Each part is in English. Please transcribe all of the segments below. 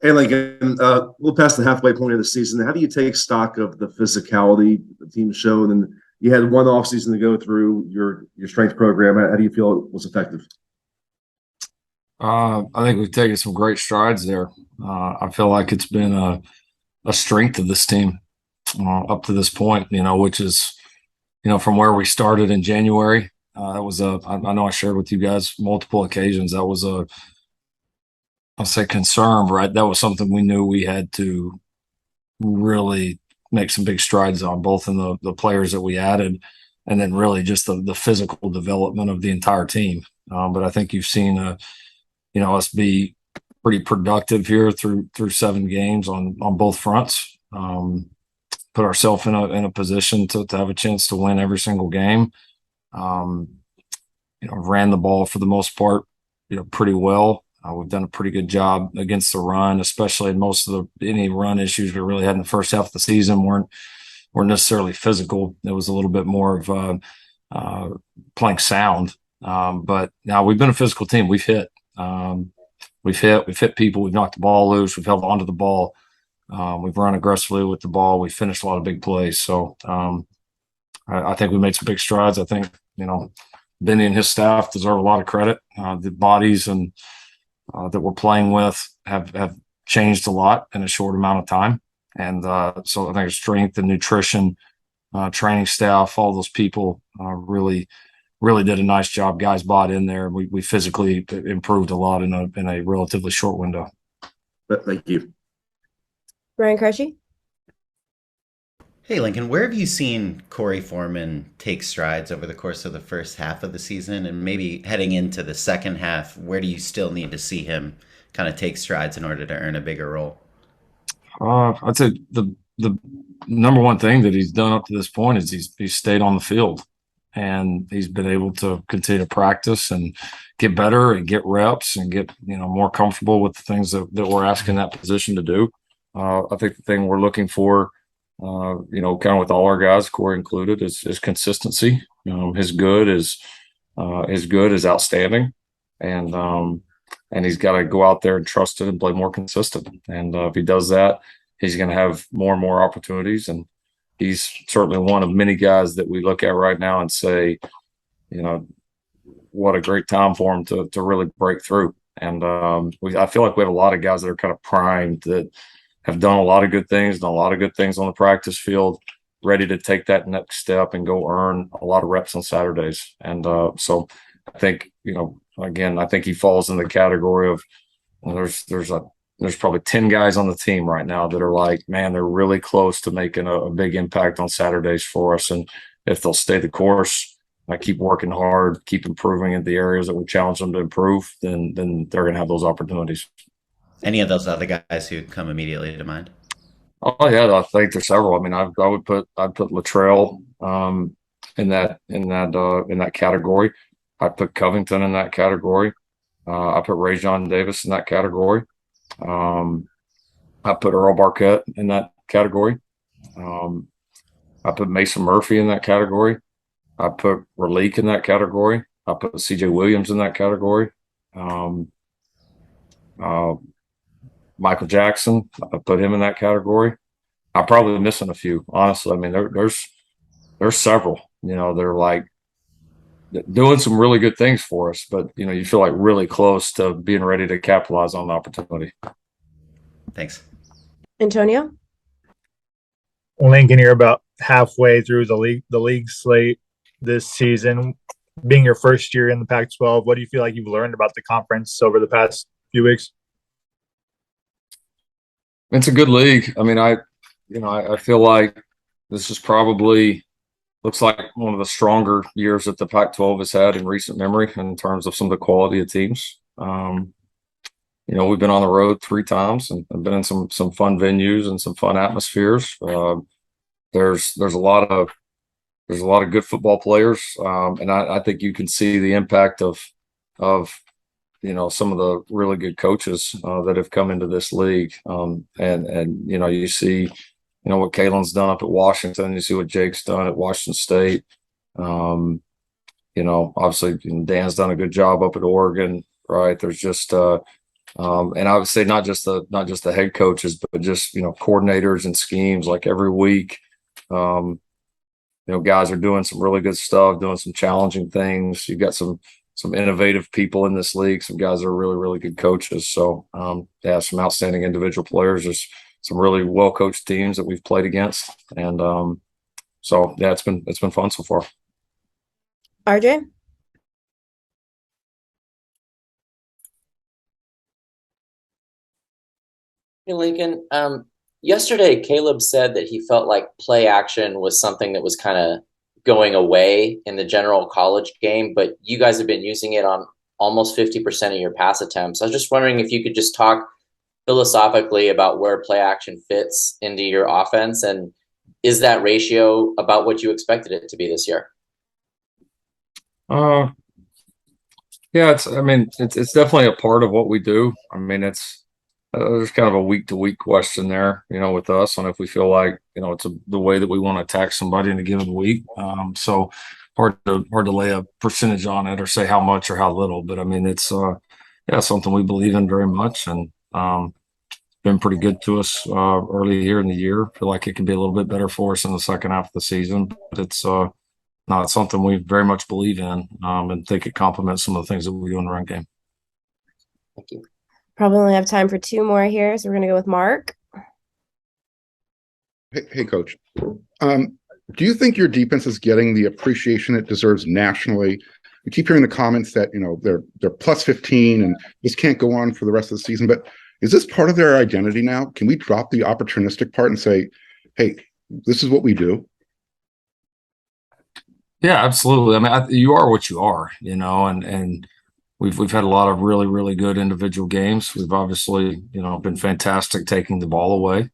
And like we'll pass the halfway point of the season. How do you take stock of the physicality the team showed? And you had one off season to go through your strength program. How do you feel it was effective? I think we've taken some great strides there. I feel like it's been a strength of this team up to this point, which is, from where we started in January. That was I know I shared with you guys multiple occasions. That was I'll say concern, right? That was something we knew we had to really make some big strides on, both in the players that we added and then really just the physical development of the entire team. But I think you've seen us be pretty productive here through 7 games on both fronts. Put ourselves in a position to have a chance to win every single game. Ran the ball for the most part, pretty well. We've done a pretty good job against the run, especially in most of any run issues we really had in the first half of the season weren't necessarily physical. It was a little bit more of playing sound. But now we've been a physical team. We've hit people. We've knocked the ball loose. We've held onto the ball. We've run aggressively with the ball. We finished a lot of big plays. So I think we made some big strides. I think, Benny and his staff deserve a lot of credit. The bodies and that we're playing with have changed a lot in a short amount of time. And so I think strength and nutrition, training staff, all those people really did a nice job. Guys bought in there. We physically improved a lot in a relatively short window. Thank you. Brian Crushy. Hey, Lincoln, where have you seen Corey Foreman take strides over the course of the first half of the season? And maybe heading into the second half, where do you still need to see him kind of take strides in order to earn a bigger role? I'd say the number one thing that he's done up to this point is he's stayed on the field, and he's been able to continue to practice and get better and get reps and get more comfortable with the things that we're asking that position to do. I think the thing we're looking for, kind of with all our guys, Corey included, is consistency. His good is outstanding, and he's got to go out there and trust it and play more consistent. And if he does that, he's going to have more and more opportunities. And he's certainly one of many guys that we look at right now and say, what a great time for him to really break through. And I feel like we have a lot of guys that are kind of primed, that have done a lot of good things, on the practice field, ready to take that next step and go earn a lot of reps on Saturdays. And so I think, again, I think he falls in the category of, there's probably 10 guys on the team right now that are like, man, they're really close to making a big impact on Saturdays for us. And if they'll stay the course, keep working hard, keep improving in the areas that we challenge them to improve, then they're going to have those opportunities. Any of those other guys who come immediately to mind? Oh yeah, I think there's several. I mean, I'd put Latrell in that category. I put Covington in that category. I put Rajon Davis in that category. I put Earl Barquette in that category. I put Mason Murphy in that category. I put Raleek in that category. I put C.J. Williams in that category. Michael Jackson, I put him in that category. I'm probably missing a few, honestly. I mean, there's several. They're like doing some really good things for us, but you feel like really close to being ready to capitalize on the opportunity. Thanks. Antonio. Lincoln, you're about halfway through the league slate this season. Being your first year in the Pac-12, what do you feel like you've learned about the conference over the past few weeks? It's a good league. I mean, I feel like this is probably looks like one of the stronger years that the Pac-12 has had in recent memory in terms of some of the quality of teams. We've been on the road 3 times and been in some fun venues and some fun atmospheres. There's a lot of good football players, and I think you can see the impact of some of the really good coaches that have come into this league. And you see, what Kalen's done up at Washington. You see what Jake's done at Washington State. Obviously Dan's done a good job up at Oregon, right? There's just And I would say not just the head coaches, but just, coordinators and schemes like every week. Guys are doing some really good stuff, doing some challenging things. You've got some innovative people in this league. Some guys are really, really good coaches. So, some outstanding individual players. There's some really well coached teams that we've played against, and it's been fun so far. RJ? Hey, Lincoln. Yesterday, Caleb said that he felt like play action was something that was kind of going away in the general college game, but you guys have been using it on almost 50% of your pass attempts. I was just wondering if you could just talk philosophically about where play action fits into your offense, and is that ratio about what you expected it to be this year? Yeah, it's definitely a part of what we do. There's kind of a week to week question there, with us on if we feel like, it's the way that we want to attack somebody in a given week. So hard to lay a percentage on it or say how much or how little, but it's something we believe in very much, and been pretty good to us early here in the year. Feel like it can be a little bit better for us in the second half of the season, but it's not something we very much believe in, and think it complements some of the things that we do in the run game. Thank you. Probably only have time for two more here, so we're going to go with Mark. Hey, Coach. Do you think your defense is getting the appreciation it deserves nationally? We keep hearing the comments that they're plus 15 and this can't go on for the rest of the season. But is this part of their identity now? Can we drop the opportunistic part and say, "Hey, this is what we do"? Yeah, absolutely. You are what you are, and we've had a lot of really, really good individual games. We've obviously, been fantastic taking the ball away.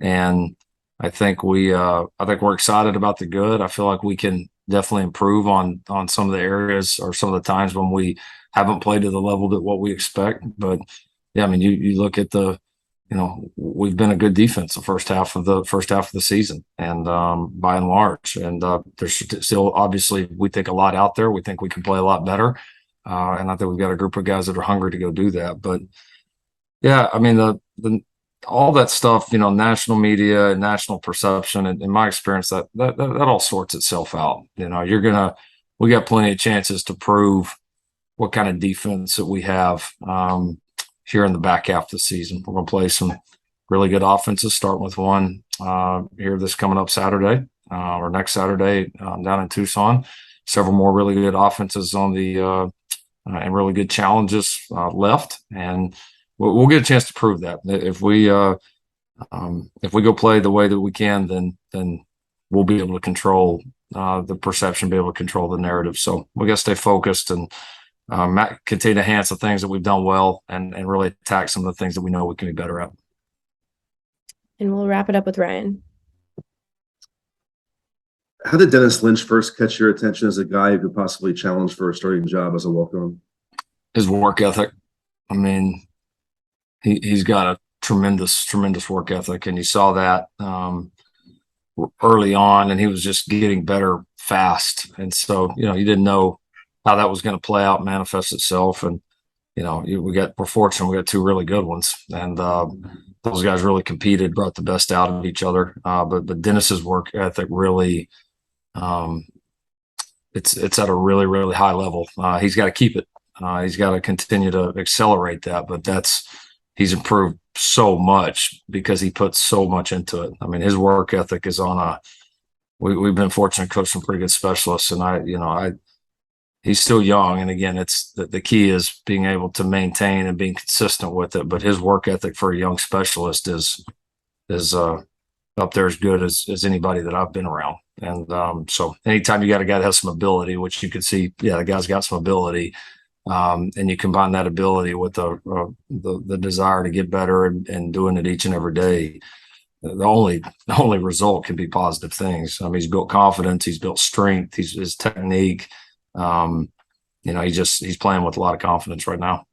And I think we're excited about the good. I feel like we can definitely improve on some of the areas or some of the times when we haven't played to the level that what we expect. But yeah, you look at we've been a good defense the first half of the season, and by and large, and there's still obviously we think a lot out there. We think we can play a lot better. And I think we've got a group of guys that are hungry to go do that. But yeah, all that stuff, national media and national perception, and in my experience, that all sorts itself out. We got plenty of chances to prove what kind of defense that we have here in the back half of the season. We're going to play some really good offenses, starting with one here this coming up Saturday or next Saturday down in Tucson. Several more really good offenses on the and really good challenges left, and we'll get a chance to prove that. If we go play the way that we can, then we'll be able to control the perception, be able to control the narrative. So we got to stay focused and continue to enhance the things that we've done well, and really attack some of the things that we know we can be better at. And we'll wrap it up with Ryan. How did Dennis Lynch first catch your attention as a guy who could possibly challenge for a starting job as a walk-on? His work ethic. He's got a tremendous work ethic, and you saw that early on, and he was just getting better fast. And so, you didn't know how that was going to play out, manifest itself. And, we're fortunate. We got two really good ones, and those guys really competed, brought the best out of each other. But Dennis's work ethic really, it's at a really, really high level. He's got to keep it. He's got to continue to accelerate that, but he's improved so much because he puts so much into it. His work ethic is on we've been fortunate to coach some pretty good specialists, and he's still young. And again, it's the key is being able to maintain and being consistent with it. But his work ethic for a young specialist is up there as good as anybody that I've been around. And so anytime you got a guy that has some ability, which you can see, the guy's got some ability, and you combine that ability with the desire to get better and doing it each and every day, the only result can be positive things. He's built confidence, he's built strength, his technique. He's playing with a lot of confidence right now.